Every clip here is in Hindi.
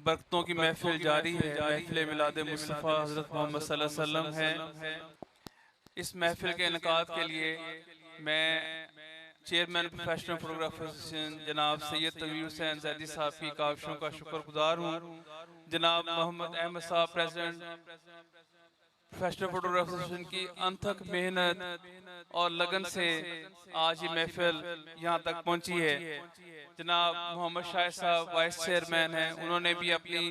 बरकतों की महफिल जारी है। महफिल मिलाद मुस्तफ़ा हज़रत मोहम्मद सल्लल्लाहु अलैहि वसल्लम है। इस महफिल के इनकाद के लिए मैं चेयरमैन प्रोफेशनल फोटोग्राफर एसोसिएशन जनाब सैयद तवीर हुसैन जैदी साहब की काविशों का शुक्रगुजार हूँ। जनाब मोहम्मद अहमद साहब प्रेसिडेंट प्रोफेशनल फोटोग्राफर एसोसिएशन की अनथक मेहनत और लगन से आज ये महफिल यहाँ तक पहुँची है। जनाब मोहम्मद शाहिद साहब वाइस चेयरमैन हैं, उन्होंने भी अपनी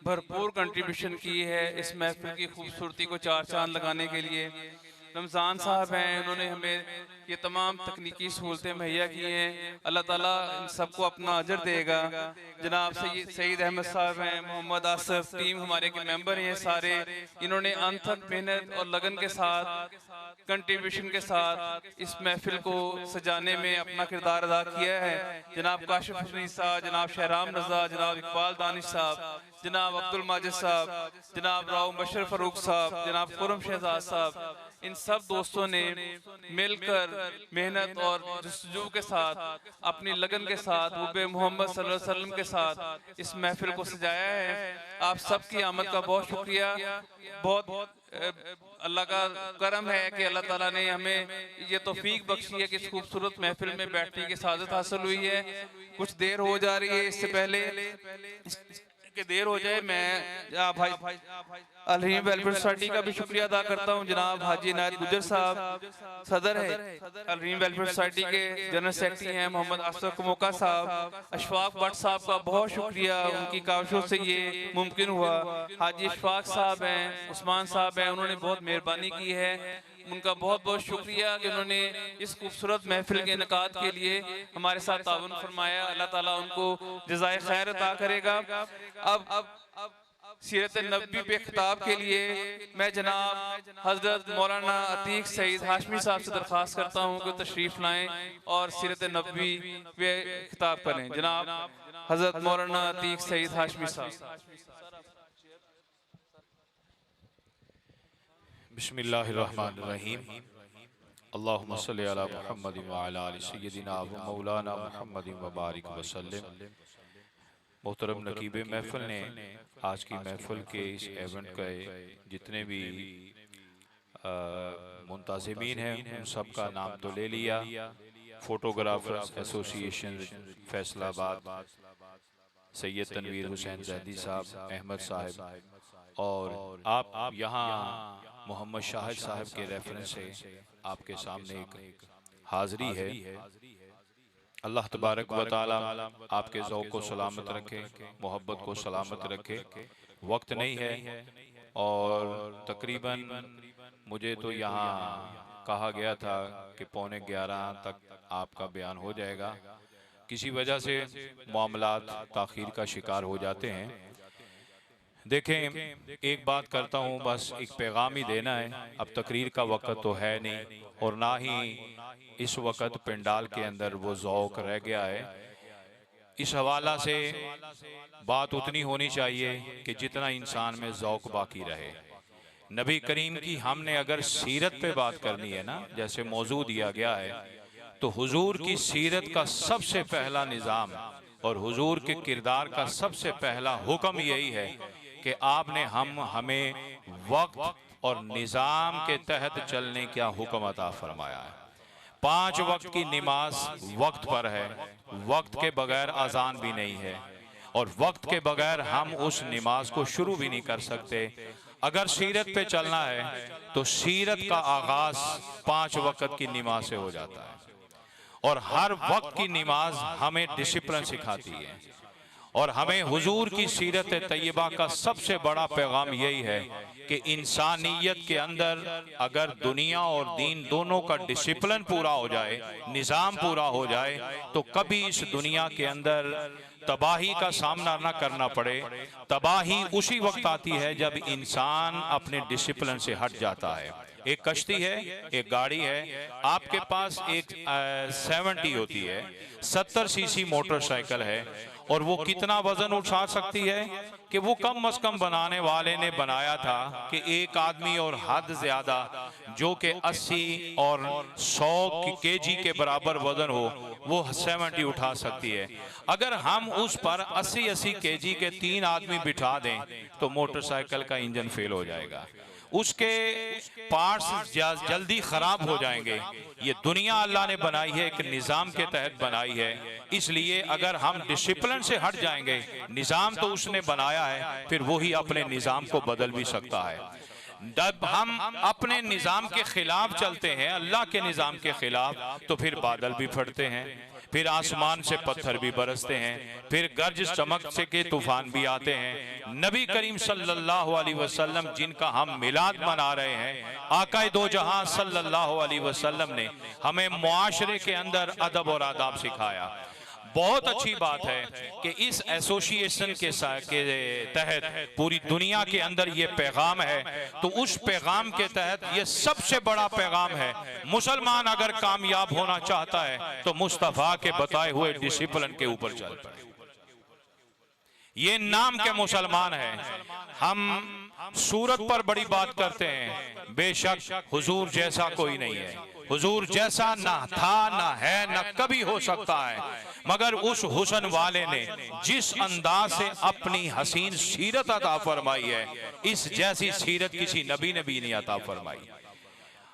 भरपूर कंट्रीब्यूशन की है इस महफिल की खूबसूरती को चार चांद लगाने के लिए। रमज़ान साहब हैं, उन्होंने हमें ये तमाम तकनीकी सहूलतें मुहैया की हैं। अल्लाह ताला इन सबको अपना अजर देगा। जनाब सईद अहमद साहब हैं, मोहम्मद आसिफ, टीम हमारे के मेंबर हैं सारे, इन्होंने अनथक मेहनत और लगन के साथ कंट्रीब्यूशन के साथ इस महफिल को सजाने में अपना किरदार अदा किया है। जनाब काशिफ हुसैन साहब, जनाब शहराम रजा, जनाब इकबाल दानिश साहब, जनाब अब्दुल माजिद साहब, जनाब राव बशर फरूक साहब, जनाब खुरम शहजाद साहब, इन सब दोस्तों ने मिलकर मेहनत और जस्तजू के साथ अपनी लगन के साथ हुब्बे मोहम्मद सल्लल्लाहु अलैहि वसल्लम के साथ इस महफिल को सजाया है। आप सबकी आमद का बहुत शुक्रिया। बहुत अल्लाह का करम है कि अल्लाह ताला ने हमें ये तौफीक बख्शी है कि इस खूबसूरत महफिल में बैठने की सादत हासिल हुई है। कुछ देर हो जा रही है, इससे पहले कि देर हो जाए मैं भाई अलहीम वेलफेयर सोसाइटी का भी शुक्रिया अदा करता हूँ। जनाब हाजी नायत गुजर साहब सदर है अलहीम वेलफेयर सोसाइटी के, जनरल सेक्रेटरी हैं मोहम्मद अशरफ मौका साहब, अशफाक भट्ट साहब का बहुत शुक्रिया, उनकी काविशों से ये मुमकिन हुआ। हाजी अशफाक साहब हैं, उस्मान साहब हैं, उन्होंने बहुत मेहरबानी की है, उनका बहुत बहुत शुक्रिया कि उन्होंने इस खूबसूरत महफिल के इनकाद के लिए हमारे साथ ताउन फरमाया। अल्लाह ताला उनको जज़ाए खैर अता करेगा। अब सीरत नबी पे खिताब के लिए मैं जनाब हजरत मौलाना अतीक सईद हाशमी साहब से दरख्वास्त करता हूँ कि तशरीफ लाएं और सीरत नबी पे खिताब करें। जनाब हजरत मौलाना अतीक सईद हाशमी साहब। बिस्मिल्लाहिर्रहमानिर्रहीम। अल्लाहुम्मा सल्लि अला मुहम्मद व अला आलि सय्यदिना व मौलाना मुहम्मद व बारिक वसल्लम। मोहतरम नकीब महफिल ने आज की महफिल के इस इवेंट के जितने भी मुंताज़िमीन हैं उन सब का नाम तो ले लिया। फोटोग्राफर्स एसोसिएशन फैसलाबाद, सैयद तनवीर हुसैन जैदी साहब, अहमद साहब, और आप यहाँ मोहम्मद शाहिद साहब के रेफरेंस से आपके सामने एक हाज़री है। अल्लाह तबारक व तआला आपके ज़ौक़ को सलामत रखे, मोहब्बत को सलामत रखे। वक्त नहीं है और तकरीबन मुझे तो यहाँ कहा गया था कि 11:15 तक आपका बयान हो जाएगा। किसी वजह से मामलात ताख़ीर का शिकार हो जाते हैं। देखें, एक बात करता हूँ, बस एक पैगाम ही देना है। अब तकरीर का वक़्त तो है नहीं और ना ही इस वक़्त पंडाल के अंदर वो ज़ौक़ रह गया है। इस हवाला से बात उतनी होनी चाहिए कि जितना इंसान में ज़ौक़ बाकी रहे। नबी करीम की हमने अगर सीरत पे बात करनी है ना, जैसे मौजू दिया गया है, तो हुजूर की सीरत का सबसे पहला निज़ाम और हुजूर के किरदार का सबसे पहला हुक्म यही है कि आपने हमें वक्त और निज़ाम के तहत चलने का हुक्म अता फरमाया है। 5 वक्त की नमाज वक्त पर है, वक्त के बगैर अजान भी नहीं है और वक्त के बगैर हम उस नमाज को शुरू भी नहीं कर सकते। अगर सीरत पे चलना है तो सीरत का आगाज 5 वक्त की नमाज से हो जाता है और हर वक्त की नमाज हमें डिसिप्लिन सिखाती है। और हमें हुजूर की सीरत तैयबा का सबसे बड़ा पैगाम यही है कि इंसानियत के अंदर अगर दुनिया और दीन दोनों का डिसिप्लिन पूरा हो जाए, निज़ाम पूरा हो जाए, तो कभी इस दुनिया के अंदर तबाही का सामना न करना पड़े। तबाही उसी वक्त आती है जब इंसान अपने डिसिप्लिन से हट जाता है। एक कश्ती है, एक गाड़ी है, आपके पास एक 70 होती है, 70 सीसी मोटरसाइकिल है और वो कितना वजन उठा सकती है कि वो कम अज कम बनाने वाले ने बनाया था कि एक आदमी और हद ज्यादा जो कि 80 और 100 केजी के बराबर वजन हो वो 70 उठा सकती है। अगर हम उस पर 80-80 केजी के 3 आदमी बिठा दें तो मोटरसाइकिल का इंजन फेल हो जाएगा, उसके पार्ट्स जल्दी खराब हो जाएंगे। ये दुनिया अल्लाह ने बनाई है, एक निज़ाम के तहत बनाई है, इसलिए अगर हम डिसिप्लिन से हट जाएंगे, निज़ाम तो उसने बनाया है, फिर वही अपने निज़ाम को बदल भी सकता है। जब हम अपने निज़ाम के खिलाफ चलते हैं, अल्लाह के निज़ाम के खिलाफ, तो फिर बादल भी फटते हैं, फिर आसमान से पत्थर भी बरसते हैं, फिर गर्ज चमक से के तूफान भी आते हैं। नबी करीम सल्लल्लाहु अलैहि वसल्लम जिनका हम मिलाद मना रहे हैं, आकाए दो जहां सल्लल्लाहु अलैहि वसल्लम ने हमें मुआशरे के अंदर अदब और आदाब सिखाया। बहुत अच्छी बात है कि इस एसोसिएशन के तहत पूरी दुनिया के अंदर ये पैगाम है, तो उस पैगाम के तहत ये सबसे बड़ा पैगाम है। मुसलमान अगर कामयाब होना चाहता है तो मुस्तफा के बताए हुए डिसिप्लिन के ऊपर चल पड़े। ये नाम के मुसलमान है। हम सूरत पर बड़ी बात करते हैं, बेशक हुजूर जैसा कोई नहीं है, हुजूर जैसा ना था, ना है, ना कभी हो सकता है, मगर उस हुस्न वाले ने जिस अंदाज से अपनी हसीन सीरत अता फरमाई है, इस जैसी सीरत किसी नबी ने भी नहीं अता फरमाई।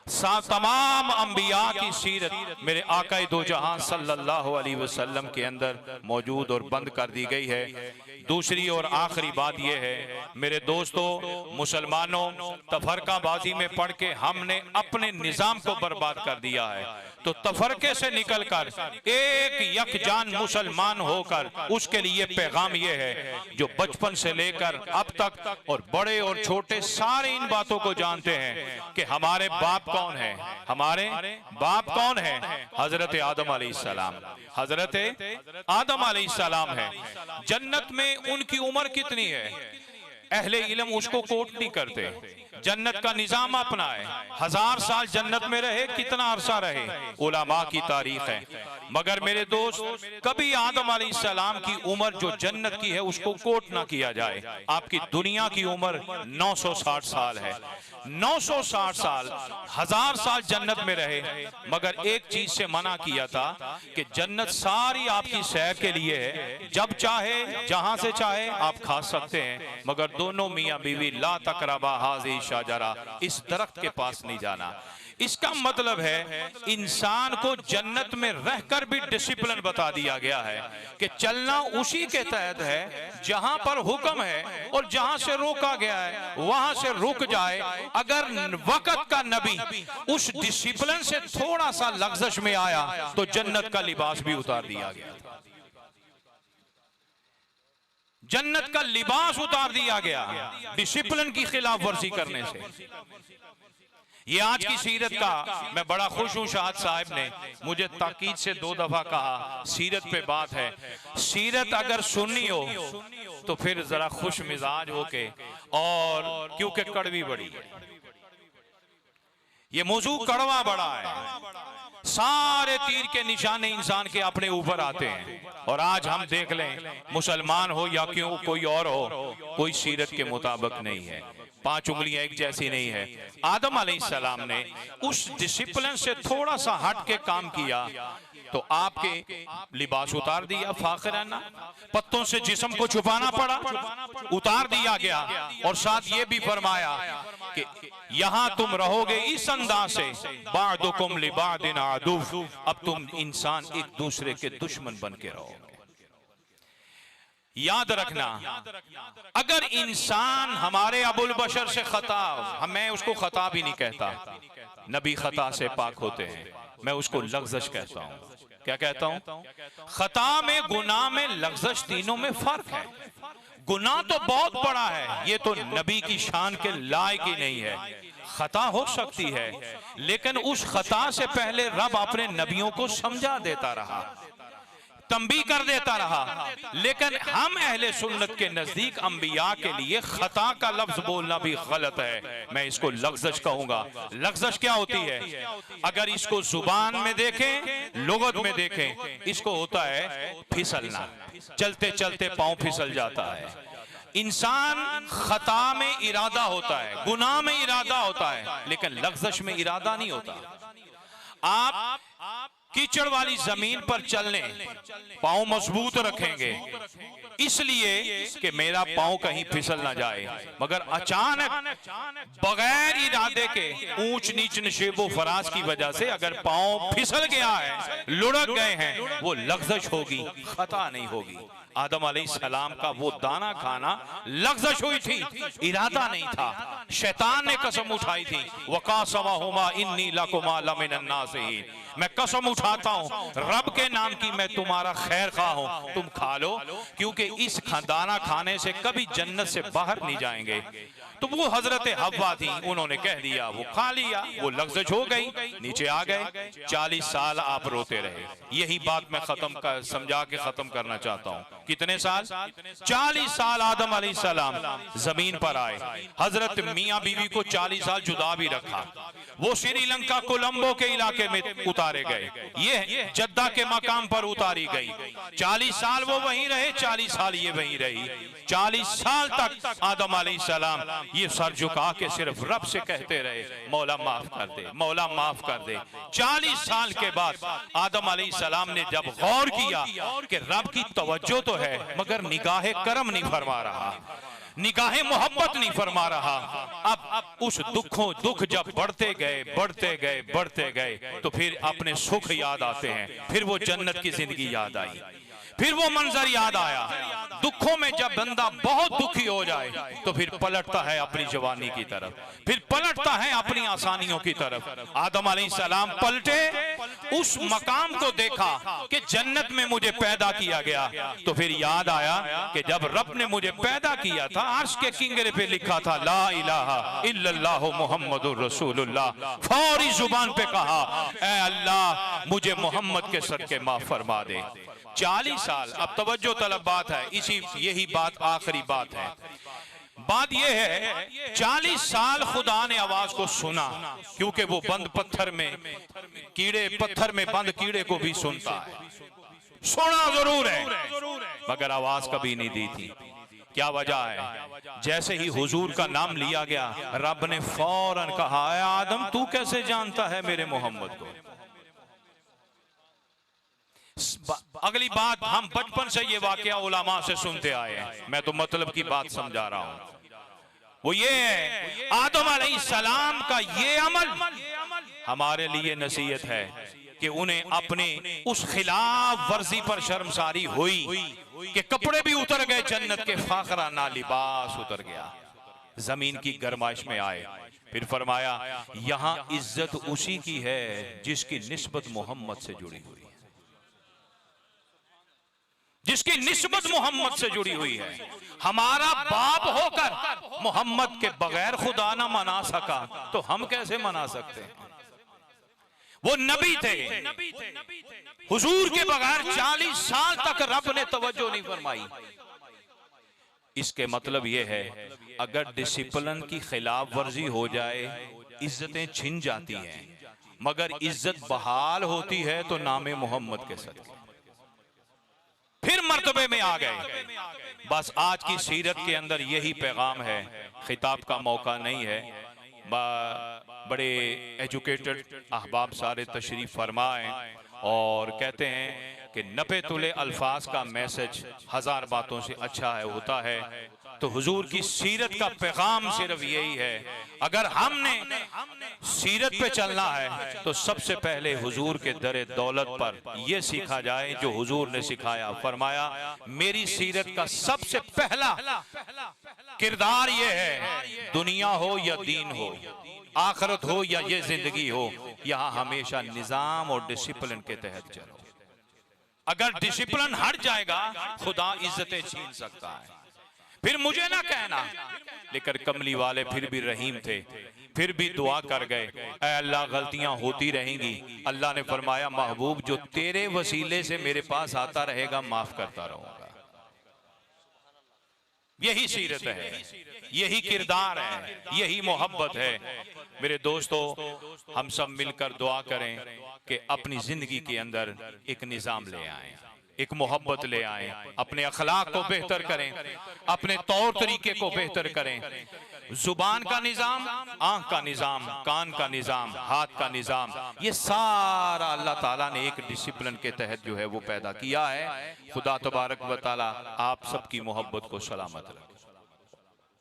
तमाम अंबिया की सीरत मेरे आकाए दो जहां सल्लल्लाहु अलैहि वसल्लम के अंदर मौजूद और बंद कर दी गई है। दूसरी और आखिरी बात यह है मेरे दोस्तों, मुसलमानों, तफरकाबाजी में पढ़ के हमने अपने निजाम को बर्बाद कर दिया है, तो तफरके से निकलकर एक यकजान मुसलमान होकर उसके लिए पैगाम यह है, जो बचपन से लेकर अब तक और बड़े और छोटे सारे इन बातों को जानते हैं कि हमारे बाप कौन है, हमारे बाप कौन है, हजरत आदम अलैहिस्सलाम, हजरत आदम अलैहिस्सलाम है। जन्नत में उनकी उम्र कितनी है, अहले इल्म उसको कोट नहीं करते, जन्नत का निजाम अपना है, 1000 साल जन्नत में रहे, कितना अरसा रहे, उलमा की तारीख है। मगर मेरे दोस्त, कभी आदम अलैहिस्सलाम की उम्र जो जन्नत की है उसको कोट ना किया जाए। आपकी दुनिया की उम्र 960 साल है, 960 साल, 1000 साल जन्नत में रहे, मगर एक चीज से मना किया था कि जन्नत सारी आपकी सैर के लिए है, जब चाहे जहां से चाहे आप खा सकते हैं, मगर दोनों मियां बीवी ला तकरबा हाज़ी शाजरा, इस दरख्त के पास नहीं जाना। इसका मतलब है इंसान को जन्नत में रहकर भी डिसिप्लिन बता दिया गया है कि चलना उसी के तहत है जहां पर हुक्म है, और जहां से रोका गया है वहां से रुक जाए। अगर वक्त का नबी उस डिसिप्लिन से थोड़ा सा लग्जश में आया तो जन्नत का लिबास भी उतार दिया गया, जन्नत का लिबास उतार दिया गया डिसिप्लिन की खिलाफ वर्जी करने से। ये आज की सीरत का मैं बड़ा खुश हूं, शाहद साहब ने मुझे ताकीद से 2 दफा कहा सीरत पे बात है। सीरत अगर सुननी हो तो फिर जरा खुश मिजाज होके, और क्योंकि कड़वी बड़ी है, ये मौजू कड़वा बड़ा है, सारे तीर के निशाने इंसान के अपने ऊपर आते हैं। और आज हम देख लें, मुसलमान हो या क्यों कोई और हो, कोई सीरत के मुताबिक नहीं है, 5 उंगलियां एक जैसी नहीं है। आदम अलैहिस्सलाम ने उस डिसिप्लिन से थोड़ा सा हट के काम किया तो आपके लिबास उतार दिया, फाखिराना पत्तों से जिस्म को छुपाना पड़ा, उतार दिया गया, और साथ ये भी फरमाया कि यहां तुम रहोगे इस अंदाज से, बादुकुम लिबादिन आदू, अब तुम इंसान एक दूसरे के दुश्मन बन के रहोगे। याद रखना, अगर इंसान हमारे अबुल बशर से खता, मैं उसको खता भी नहीं कहता, नबी खता से पाक होते हैं, मैं उसको लग्जश कहता हूं। क्या कहता हूं? खता में, गुनाह में, लग्जश, तीनों में फर्क है। गुनाह तो बहुत बड़ा है, ये तो नबी की शान के लायक ही नहीं है। खता हो सकती है, लेकिन उस खता से पहले रब अपने नबियों को समझा देता रहा, तंबी कर देता रहा। लेकिन हम अहले सुन्नत के नजदीक अंबिया के लिए खता का लफ्ज बोलना भी गलत है, मैं इसको लग्जश कहूंगा। लग्जश क्या होती है? अगर इसको जुबान में देखें, लुगत में देखें, इसको होता है फिसलना, चलते चलते पांव फिसल जाता है। इंसान खता में इरादा होता है, गुनाह में इरादा होता है, लेकिन लग़्ज़श में इरादा नहीं होता। आप कीचड़ वाली जमीन पर चलने पांव मजबूत रखेंगे इसलिए कि मेरा पांव कहीं फिसल ना जाए, मगर अचानक बगैर इरादे के ऊंच नीच नशेबो फराज की वजह से अगर पांव फिसल गया है, लुढ़क गए हैं, वो लग़्ज़श होगी, खता नहीं होगी। आदम अलैहिस्सलाम का वो दाना खाना लग़्ज़श हुई थी, इरादा नहीं था। शैतान ने कसम उठाई थी, वक़ासमहुमा इन्नी लकुमा लमिनन नासिहीन, मैं कसम उठाता हूँ रब के नाम की मैं तुम्हारा खैर खा हूँ, तुम खा लो, क्योंकि इस दाना खाने से कभी जन्नत से बाहर नहीं जाएंगे। तो वो हजरत हव्वा थी, उन्होंने कह दिया, वो खा लिया, वो लग़्ज़श हो गई, नीचे आ गए। 40 साल आप रोते रहे। यही बात मैं समझा के खत्म करना चाहता हूँ। कितने साल? 40 साल आदम अलैहिस्सलाम जमीन पर आए। हजरत मियाँ बीवी को 40 साल जुदा भी रखा। वो श्रीलंका कोलंबो के इलाके में उतारे गए, ये जद्दा के मकाम पर उतारी गई। 40 साल वो वहीं रहे, 40 साल ये वहीं रही। 40 साल तक आदम अलैहिस्सलाम ये सर झुका के सिर्फ रब से कहते रहे, मौला माफ कर दे, मौला माफ कर दे। 40 साल के बाद आदम अलैहिस्सलाम ने जब गौर किया कि रब की तवज्जो तो है, मगर निगाहे करम नहीं फरमा रहा, निगाहे मोहब्बत नहीं फरमा रहा। अब उस दुख जब बढ़ते गए बढ़ते गए बढ़ते गए, तो फिर अपने सुख याद आते हैं, फिर वो जन्नत की जिंदगी याद आई, फिर वो मंजर याद आया। दुखों में जब बंदा बहुत दुखी हो जाए तो फिर पलटता है अपनी जवानी की तरफ, फिर पलटता है अपनी आसानियों की तरफ। आदम अलैहिस्सलाम पलटे, उस मकाम को देखा कि जन्नत में मुझे पैदा किया गया, तो फिर याद आया कि जब रब ने मुझे पैदा किया था, अर्श के किंगरे पे लिखा था ला इलाहा इल्लल्लाहु मुहम्मदुर रसूलुल्लाह। फौरी जुबान पे कहा, ऐ अल्लाह मुझे मोहम्मद के सदके माफ फरमा दे। 40 साल, अब तवज्जो तलब बात है, यही बात आखिरी बात है। बात यह है 40 साल खुदा ने आवाज को सुना, क्योंकि वो बंद पत्थर में कीड़े, पत्थर में बंद कीड़े को भी सुनता है, सुना जरूर है, मगर आवाज कभी नहीं दी थी। क्या वजह है? जैसे ही हुजूर का नाम लिया गया, रब ने फौरन कहा, आदम तू कैसे जानता है मेरे मोहम्मद को? अगली बात, हम बचपन से ये वाकया उलमा से सुनते आए हैं, मैं तो मतलब की बात समझा रहा हूं। वो ये है, आदम अलैहिस्सलाम का ये अमल हमारे लिए नसीहत है कि उन्हें अपने उस खिलाफ वर्जी पर शर्मसारी हुई कि कपड़े भी उतर गए जन्नत के, फाखरा ना लिबास उतर गया, जमीन की गरमाइश में आए। फिर फरमाया, यहां इज्जत उसी की है जिसकी निस्बत मोहम्मद से जुड़ी हुई है, जिसकी निस्बत मोहम्मद से जुड़ी हुई है। हमारा बाप होकर मोहम्मद के बगैर खुदा ना मना सका, तो हम कैसे मना सकते हैं? वो नबी थे, हुजूर के बगैर 40 साल तक रब ने तवज्जो नहीं फरमाई। इसके मतलब ये है, अगर डिसिप्लिन की खिलाफ वर्जी हो जाए, इज्जतें छिन जाती हैं, मगर इज्जत बहाल होती है तो नामे मोहम्मद के सदके फिर मर्तबे में आ गए। बस आज की सीरत के अंदर यही पैगाम है। खिताब का मौका नहीं है, बड़े एजुकेटेड अहबाब सारे तशरीफ फरमाएं और कहते हैं कि 90 तुले अल्फाज का मैसेज 1000 बातों से अच्छा है होता है। तो हुजूर की सीरत का पैगाम सिर्फ यही है, अगर हमने सीरत पे चलना है तो सबसे पहले हुजूर के दरे दौलत पर यह सीखा जाए जो हुजूर ने सिखाया। फरमाया, मेरी सीरत का सबसे पहला किरदार यह है, दुनिया हो या दीन हो, आखिरत हो या ये जिंदगी हो, यहाँ हमेशा निजाम और डिसिप्लिन के तहत चलो। अगर डिसिप्लिन हट जाएगा, खुदा इज्जतें छीन सकता है। फिर मुझे ना कहना, लेकिन कमली वाले फिर भी रहीम थे, फिर भी दुआ कर गए, ऐ अल्लाह गलतियां होती रहेंगी। अल्लाह ने फरमाया, महबूब जो तेरे वसीले से मेरे पास आता रहेगा, माफ करता रहूंगा। यही सीरत है, यही किरदार है, यही मोहब्बत है। मेरे दोस्तों, हम सब मिलकर दुआ करें कि अपनी जिंदगी के अंदर एक निजाम ले आए, एक मोहब्बत ले आएं, अपने अखलाक को बेहतर करें, अपने तौर तरीके को बेहतर करें। जुबान का निज़ाम, आंख का निज़ाम, कान का निज़ाम, हाथ का निज़ाम, ये सारा अल्लाह ताला ने एक डिसिप्लिन के तहत जो है वो पैदा किया है। खुदा तबारक व तआला आप सबकी मोहब्बत को सलामत रखे।